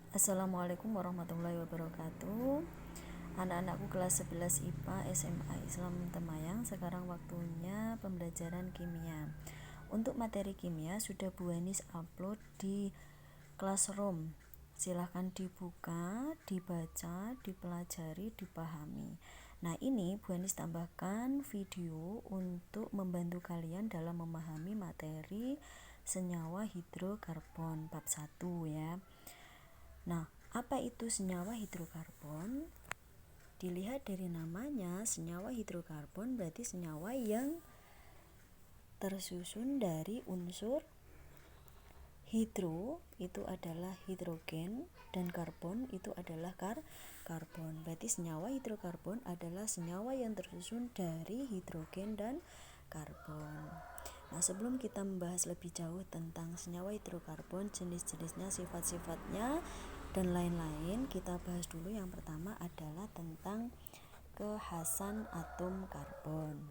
Assalamualaikum warahmatullahi wabarakatuh. Anak-anakku kelas 11 IPA SMA Islam Temayang. Sekarang waktunya pembelajaran kimia. Untuk materi kimia sudah Bu Hanis upload di Classroom. Silahkan dibuka, dibaca, dipelajari, dipahami. Nah, ini Bu Hanis tambahkan video untuk membantu kalian dalam memahami materi senyawa hidrokarbon bab 1 ya. Nah, apa itu senyawa hidrokarbon? Dilihat dari namanya, senyawa hidrokarbon berarti senyawa yang tersusun dari unsur hidro, itu adalah hidrogen, dan karbon itu adalah karbon. Berarti senyawa hidrokarbon adalah senyawa yang tersusun dari hidrogen dan karbon. Nah, sebelum kita membahas lebih jauh tentang senyawa hidrokarbon, jenis-jenisnya, sifat-sifatnya, dan lain-lain, kita bahas dulu. Yang pertama adalah tentang kekhasan atom karbon.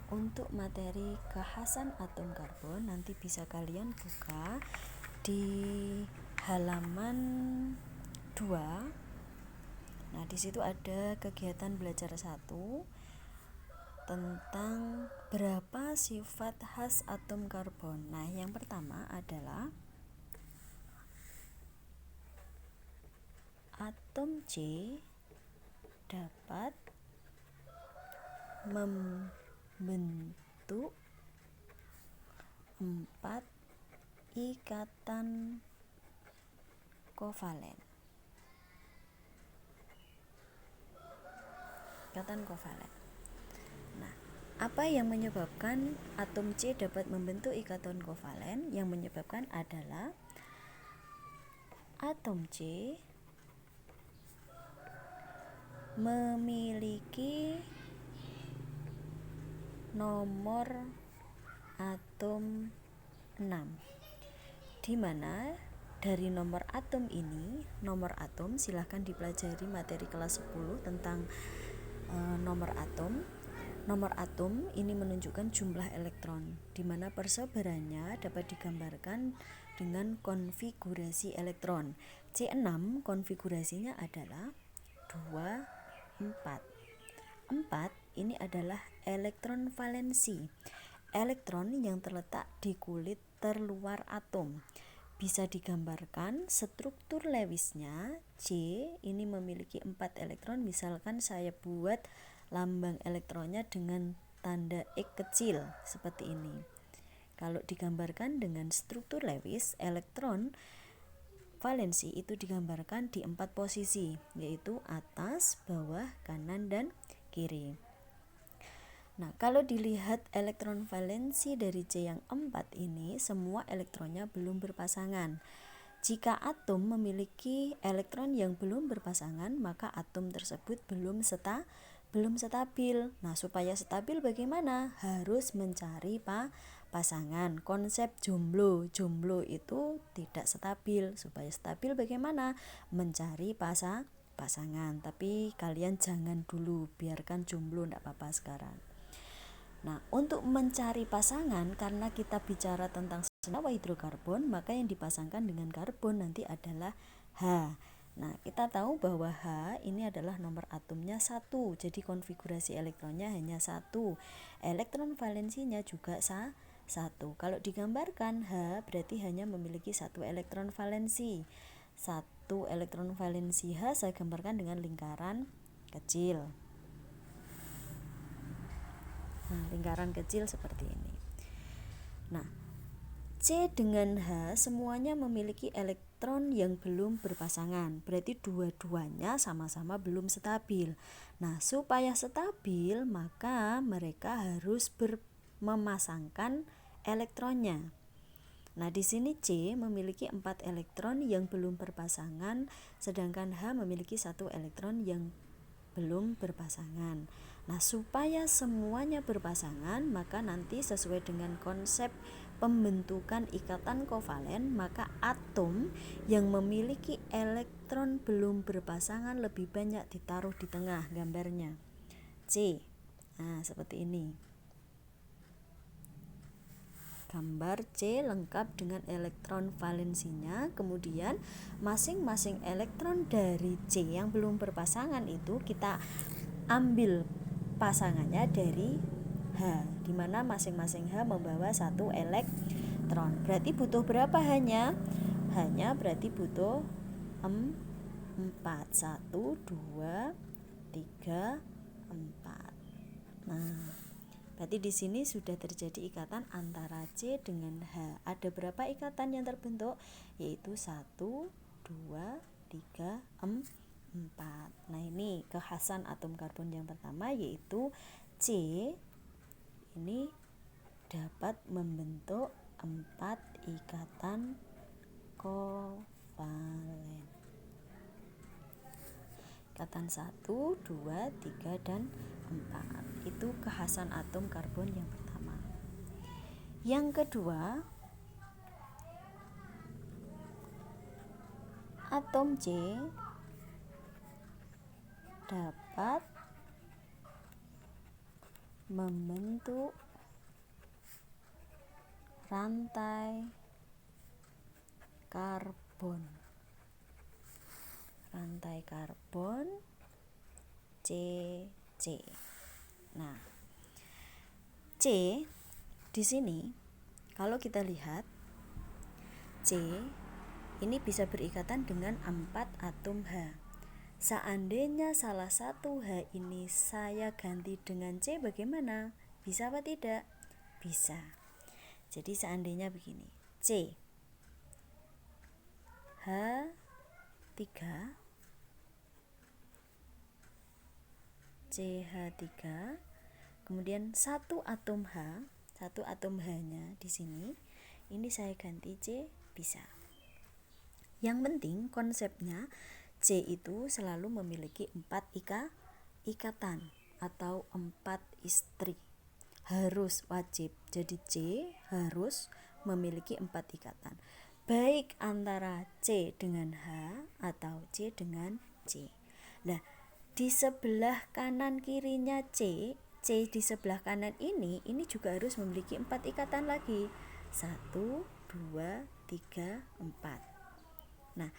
Untuk materi kekhasan atom karbon nanti bisa kalian buka di halaman 2. Nah, di situ ada kegiatan belajar 1 tentang berapa sifat khas atom karbon. Nah, yang pertama adalah atom C dapat membentuk 4 ikatan kovalen. Nah, apa yang menyebabkan atom C dapat membentuk ikatan kovalen? Yang menyebabkan adalah atom C memiliki nomor atom 6, di mana dari nomor atom ini, nomor atom silahkan dipelajari materi kelas 10 tentang nomor atom. Nomor atom ini menunjukkan jumlah elektron, di mana persebarannya dapat digambarkan dengan konfigurasi elektron. C6 konfigurasinya adalah 2, 4. 4 ini adalah elektron valensi. Elektron yang terletak di kulit terluar atom. Bisa digambarkan struktur Lewisnya. C ini memiliki 4 elektron. Misalkan saya buat lambang elektronnya dengan tanda X kecil seperti ini. Kalau digambarkan dengan struktur Lewis, elektron valensi itu digambarkan di 4 posisi, yaitu atas, bawah, kanan, dan kiri. Nah, kalau dilihat elektron valensi dari C yang 4 ini, semua elektronnya belum berpasangan. Jika atom memiliki elektron yang belum berpasangan, maka atom tersebut belum stabil. Nah, supaya stabil bagaimana? Harus mencari pasangan. Konsep jomblo itu tidak stabil. Supaya stabil bagaimana? Mencari pasangan. Tapi kalian jangan dulu, biarkan jomblo, tidak apa-apa sekarang. Nah, untuk mencari pasangan, karena kita bicara tentang senyawa hidrokarbon, maka yang dipasangkan dengan karbon nanti adalah H. Nah, kita tahu bahwa H ini adalah nomor atomnya 1, jadi konfigurasi elektronnya hanya 1. Elektron valensinya juga 1. Kalau digambarkan H berarti hanya memiliki 1 elektron valensi. 1 elektron valensi H saya gambarkan dengan lingkaran kecil. Nah, lingkaran kecil seperti ini. Nah, C dengan H semuanya memiliki elektron yang belum berpasangan. Berarti dua-duanya sama-sama belum stabil. Nah, supaya stabil maka mereka harus memasangkan elektronnya. Nah, di sini C memiliki 4 elektron yang belum berpasangan, sedangkan H memiliki 1 elektron yang belum berpasangan. Nah, supaya semuanya berpasangan, maka nanti sesuai dengan konsep pembentukan ikatan kovalen, maka atom yang memiliki elektron belum berpasangan lebih banyak ditaruh di tengah gambarnya. C. Nah, seperti ini. gambar C lengkap dengan elektron valensinya. Kemudian masing-masing elektron dari C yang belum berpasangan itu kita ambil pasangannya dari H, di mana masing-masing H membawa satu elektron. Berarti butuh berapa hanya? Hanya berarti butuh 4. 1, 2, 3, 4. Nah, berarti di sini sudah terjadi ikatan antara C dengan H. Ada berapa ikatan yang terbentuk? Yaitu 1, 2, 3, 4. Nah, ini kekhasan atom karbon yang pertama, yaitu C ini dapat membentuk 4 ikatan kovalen. Ikatan 1, 2, 3, dan 4. Itu kekhasan atom karbon yang pertama. Yang kedua, atom C dapat membentuk rantai karbon. Rantai karbon CC. Nah, C di sini kalau kita lihat C ini bisa berikatan dengan 4 atom H. Seandainya salah satu H ini saya ganti dengan C, bagaimana? Bisa apa tidak? Bisa. Jadi seandainya begini, C H3 CH3, kemudian satu atom H-nya di sini, ini saya ganti C, bisa. Yang penting konsepnya C itu selalu memiliki 4 ikatan atau 4 istri. Harus wajib. Jadi C harus memiliki 4 ikatan. Baik antara C dengan H atau C dengan C. Nah, di sebelah kanan kirinya C di sebelah kanan ini juga harus memiliki 4 ikatan lagi. 1, 2, 3, 4. Nah,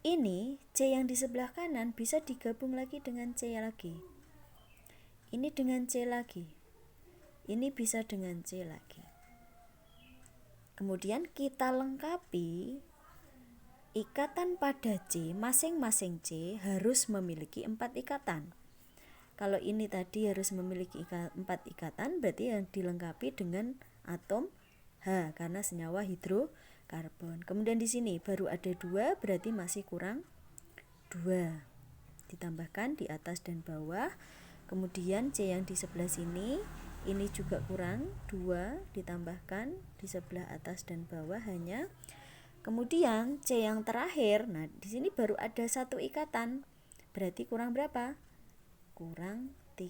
ini C yang di sebelah kanan bisa digabung lagi dengan C lagi. Ini dengan C lagi. Ini bisa dengan C lagi. Kemudian kita lengkapi ikatan pada C, masing-masing C harus memiliki 4 ikatan. Kalau ini tadi harus memiliki 4 ikatan, berarti yang dilengkapi dengan atom H karena senyawa hidrokarbon. Kemudian di sini baru ada 2, berarti masih kurang 2. Ditambahkan di atas dan bawah. Kemudian C yang di sebelah sini ini juga kurang 2, ditambahkan di sebelah atas dan bawah hanya. Kemudian C yang terakhir, nah di sini baru ada 1 ikatan. Berarti kurang berapa? Kurang 3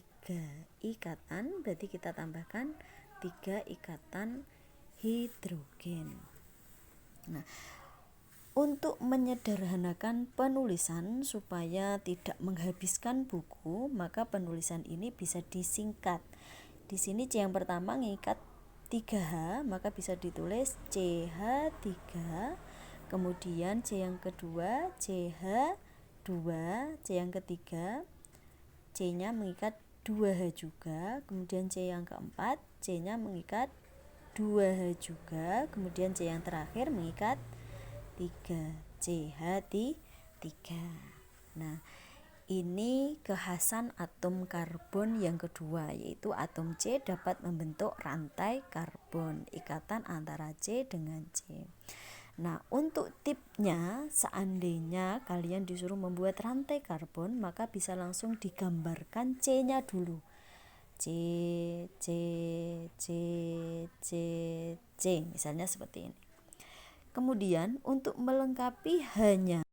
ikatan, berarti kita tambahkan 3 ikatan hidrogen. Nah, untuk menyederhanakan penulisan supaya tidak menghabiskan buku, maka penulisan ini bisa disingkat. Di sini C yang pertama mengikat 3H, maka bisa ditulis CH3. Kemudian C yang kedua CH2, C yang ketiga C-nya mengikat 2H juga. Kemudian C yang keempat C-nya mengikat 2H juga. Kemudian C yang terakhir mengikat 3, CH3. Nah, ini kekhasan atom karbon yang kedua, yaitu atom C dapat membentuk rantai karbon, ikatan antara C dengan C. Nah, untuk tipnya, seandainya kalian disuruh membuat rantai karbon, maka bisa langsung digambarkan C-nya dulu. C, misalnya seperti ini. Kemudian untuk melengkapi hanya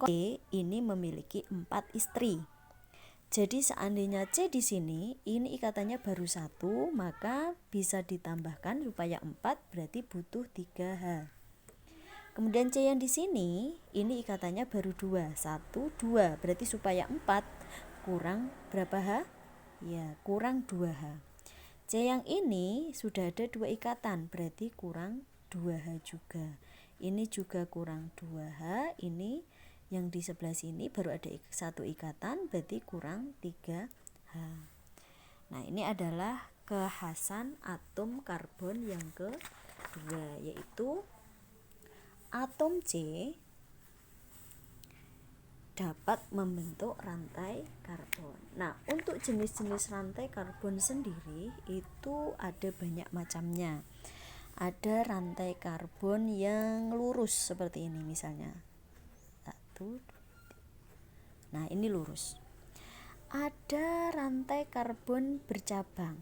C ini memiliki 4 istri. Jadi seandainya C di sini ini ikatannya baru 1, maka bisa ditambahkan supaya 4, berarti butuh 3H. Kemudian C yang di sini ini ikatannya baru 2, 1, 2, berarti supaya 4 kurang berapa H? Ya, kurang 2H. C yang ini sudah ada 2 ikatan, berarti kurang 2H juga. Ini juga kurang 2H, ini yang di sebelah sini baru ada 1 ikatan, berarti kurang 3H. Nah, ini adalah kekhasan atom karbon yang kedua, yaitu atom C dapat membentuk rantai karbon. Nah, untuk jenis-jenis rantai karbon sendiri itu ada banyak macamnya. Ada rantai karbon yang lurus seperti ini misalnya. Nah, ini lurus. Ada rantai karbon bercabang.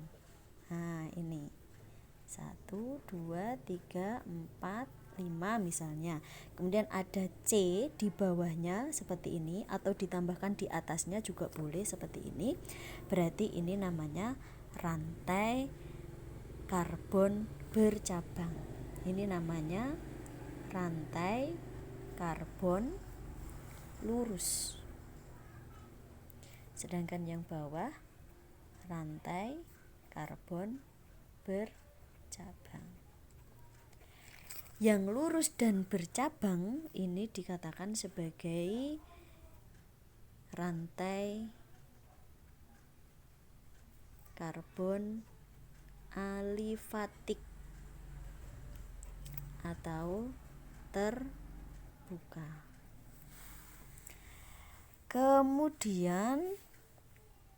Nah, ini 1, 2, 3, 4, 5 misalnya. Kemudian ada C di bawahnya seperti ini, atau ditambahkan di atasnya juga boleh seperti ini. Berarti ini namanya rantai karbon bercabang. Ini namanya rantai karbon lurus. Sedangkan yang bawah rantai karbon bercabang. Yang lurus dan bercabang ini dikatakan sebagai rantai karbon alifatik atau terbuka. Kemudian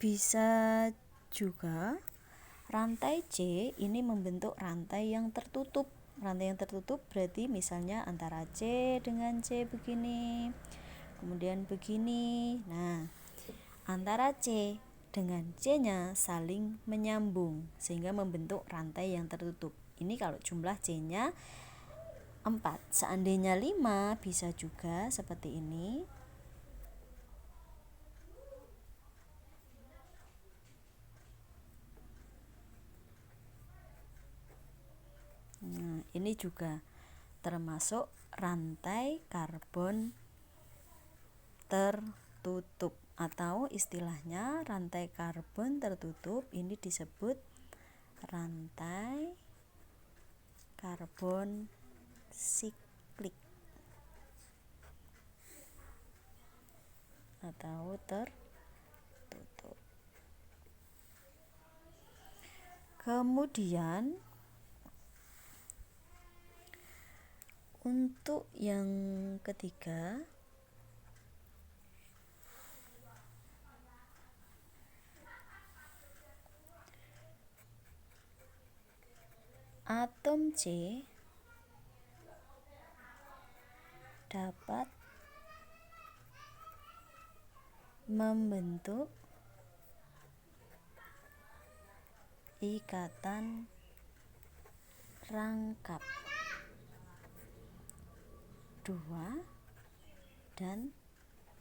bisa juga rantai C ini membentuk rantai yang tertutup. Rantai yang tertutup berarti misalnya antara C dengan C begini, kemudian begini. Nah, antara C dengan C-nya saling menyambung sehingga membentuk rantai yang tertutup. Ini kalau jumlah C-nya 4. Seandainya 5 bisa juga seperti ini. Nah, ini juga termasuk rantai karbon tertutup, atau istilahnya rantai karbon tertutup ini disebut rantai karbon siklik atau tertutup. Kemudian untuk yang ketiga, atom C dapat membentuk ikatan rangkap 2 dan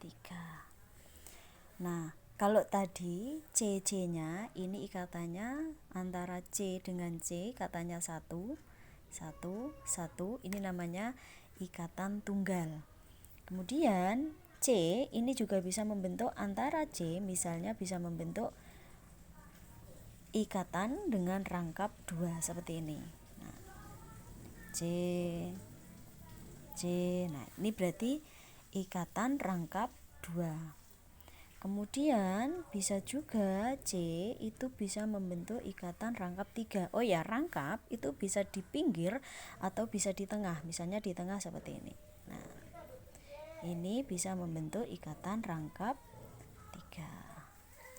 3. Nah, kalau tadi C-nya ini ikatannya antara C dengan C, katanya 1, 1, 1, ini namanya ikatan tunggal. Kemudian C ini juga bisa membentuk antara C, misalnya bisa membentuk ikatan dengan rangkap 2 seperti ini. Nah, C, nah ini berarti ikatan rangkap 2. Kemudian bisa juga C itu bisa membentuk ikatan rangkap 3. Oh ya, rangkap itu bisa di pinggir atau bisa di tengah, misalnya di tengah seperti ini. Nah, ini bisa membentuk ikatan rangkap 3.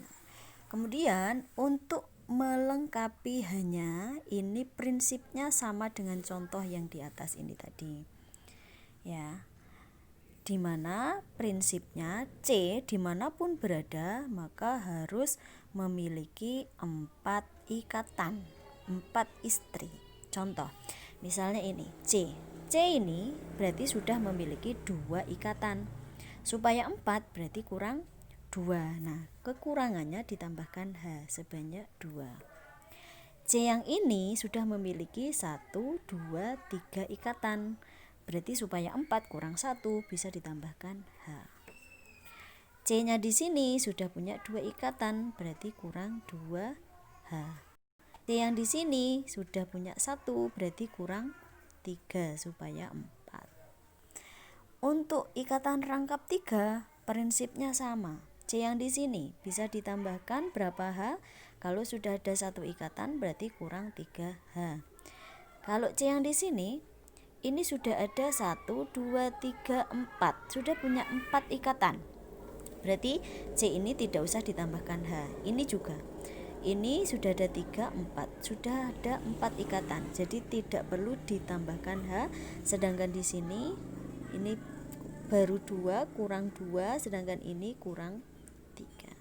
Nah, kemudian untuk melengkapi hanya ini prinsipnya sama dengan contoh yang di atas ini tadi. Ya, dimana prinsipnya C dimanapun berada maka harus memiliki 4 ikatan, 4 istri. Contoh, misalnya ini C ini berarti sudah memiliki 2 ikatan. Supaya 4 berarti kurang 2. Nah, kekurangannya ditambahkan H sebanyak 2. C yang ini sudah memiliki 1, 2, 3 ikatan. Berarti supaya 4 kurang 1 bisa ditambahkan H. C-nya di sini sudah punya 2 ikatan, berarti kurang 2H. C yang di sini sudah punya 1, berarti kurang 3 supaya 4. Untuk ikatan rangkap 3 prinsipnya sama. C yang di sini bisa ditambahkan berapa H? Kalau sudah ada 1 ikatan berarti kurang 3H. Kalau C yang di sini ini sudah ada 1, 2, 3, 4. Sudah punya 4 ikatan. Berarti C ini tidak usah ditambahkan H. Ini juga. Ini sudah ada 3, 4. Sudah ada 4 ikatan. Jadi tidak perlu ditambahkan H. Sedangkan di sini ini baru 2, kurang 2, sedangkan ini kurang 3.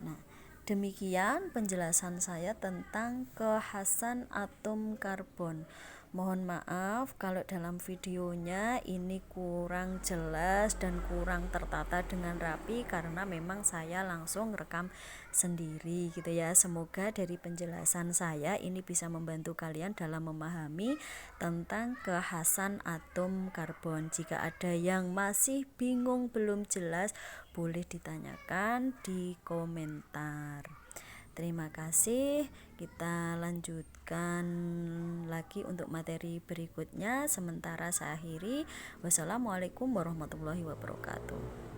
Nah, demikian penjelasan saya tentang kekhasan atom karbon. Mohon maaf kalau dalam videonya ini kurang jelas dan kurang tertata dengan rapi karena memang saya langsung rekam sendiri gitu ya. Semoga dari penjelasan saya ini bisa membantu kalian dalam memahami tentang kekhasan atom karbon. Jika ada yang masih bingung belum jelas, boleh ditanyakan di komentar. Terima kasih. Kita lanjutkan lagi untuk materi berikutnya. Sementara saya akhiri. Wassalamualaikum warahmatullahi wabarakatuh.